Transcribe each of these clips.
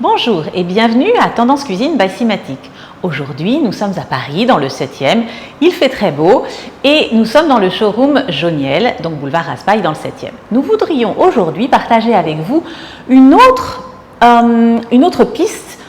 Bonjour et bienvenue à Tendance Cuisine by Simatic. Aujourd'hui, nous sommes à Paris, dans le 7e. Il fait très beau et nous sommes dans le showroom Jauniel, donc boulevard Raspail dans le 7e. Nous voudrions aujourd'hui partager avec vous une autre piste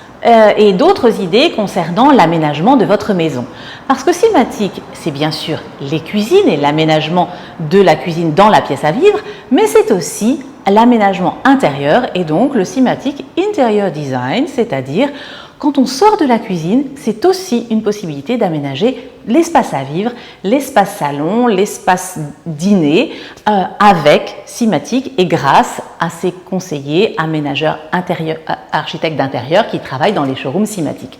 et d'autres idées concernant l'aménagement de votre maison. Parce que Simatic, c'est bien sûr les cuisines et l'aménagement de la cuisine dans la pièce à vivre, mais c'est aussi l'aménagement intérieur et donc le Simatic Interior Design, c'est-à-dire quand on sort de la cuisine, c'est aussi une possibilité d'aménager l'espace à vivre, l'espace salon, l'espace dîner avec Simatic et grâce à ses conseillers, aménageurs intérieurs, architectes d'intérieur qui travaillent dans les showrooms Simatic.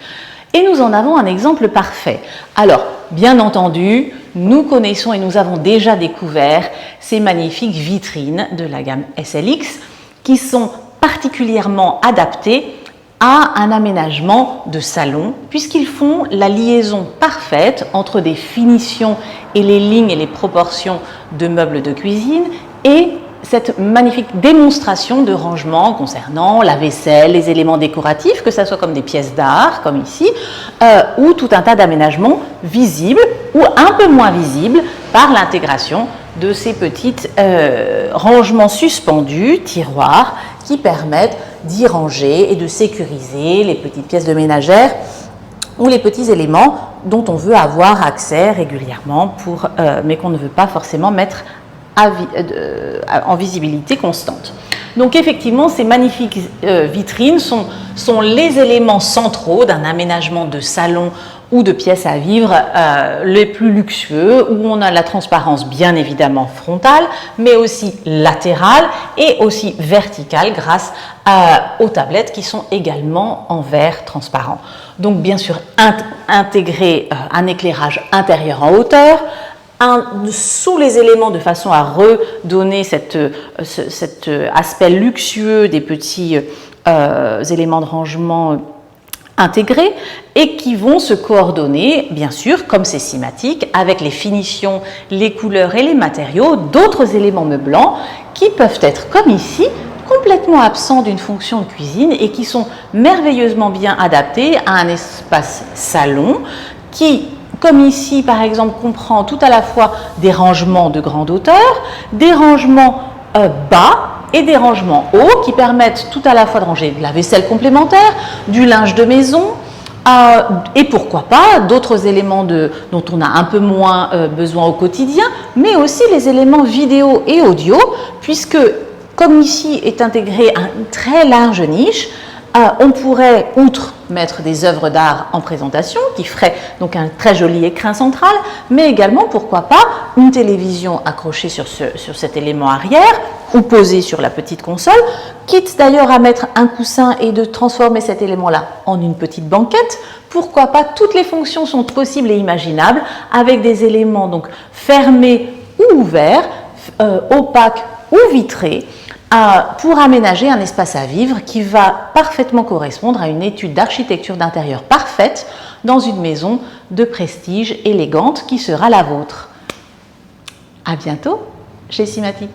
Et nous en avons un exemple parfait. Alors, bien entendu, nous connaissons et nous avons déjà découvert ces magnifiques vitrines de la gamme SLX qui sont particulièrement adaptées à un aménagement de salon puisqu'ils font la liaison parfaite entre des finitions et les lignes et les proportions de meubles de cuisine et cette magnifique démonstration de rangement concernant la vaisselle, les éléments décoratifs, que ce soit comme des pièces d'art, comme ici, ou tout un tas d'aménagements visibles ou un peu moins visibles par l'intégration de ces petits rangements suspendus, tiroirs, qui permettent d'y ranger et de sécuriser les petites pièces de ménagère ou les petits éléments dont on veut avoir accès régulièrement, mais qu'on ne veut pas forcément mettre en visibilité constante. Donc effectivement, ces magnifiques vitrines sont les éléments centraux d'un aménagement de salon ou de pièces à vivre les plus luxueux, où on a la transparence bien évidemment frontale, mais aussi latérale et aussi verticale grâce aux tablettes qui sont également en verre transparent. Donc bien sûr, intégrer un éclairage intérieur en hauteur, sous les éléments de façon à redonner cet aspect luxueux des petits éléments de rangement intégrés et qui vont se coordonner, bien sûr, comme c'est Simatic, avec les finitions, les couleurs et les matériaux d'autres éléments meublants qui peuvent être, comme ici, complètement absents d'une fonction de cuisine et qui sont merveilleusement bien adaptés à un espace salon qui, comme ici par exemple, comprend tout à la fois des rangements de grande hauteur, des rangements bas et des rangements hauts qui permettent tout à la fois de ranger de la vaisselle complémentaire, du linge de maison et pourquoi pas d'autres éléments dont on a un peu moins besoin au quotidien, mais aussi les éléments vidéo et audio puisque comme ici est intégré une très large niche, on pourrait, outre mettre des œuvres d'art en présentation, qui ferait donc un très joli écrin central, mais également, pourquoi pas, une télévision accrochée sur cet élément arrière ou posée sur la petite console, quitte d'ailleurs à mettre un coussin et de transformer cet élément-là en une petite banquette. Pourquoi pas, toutes les fonctions sont possibles et imaginables avec des éléments donc fermés ou ouverts, opaques ou vitrés, pour aménager un espace à vivre qui va parfaitement correspondre à une étude d'architecture d'intérieur parfaite dans une maison de prestige élégante qui sera la vôtre. À bientôt chez Simatic.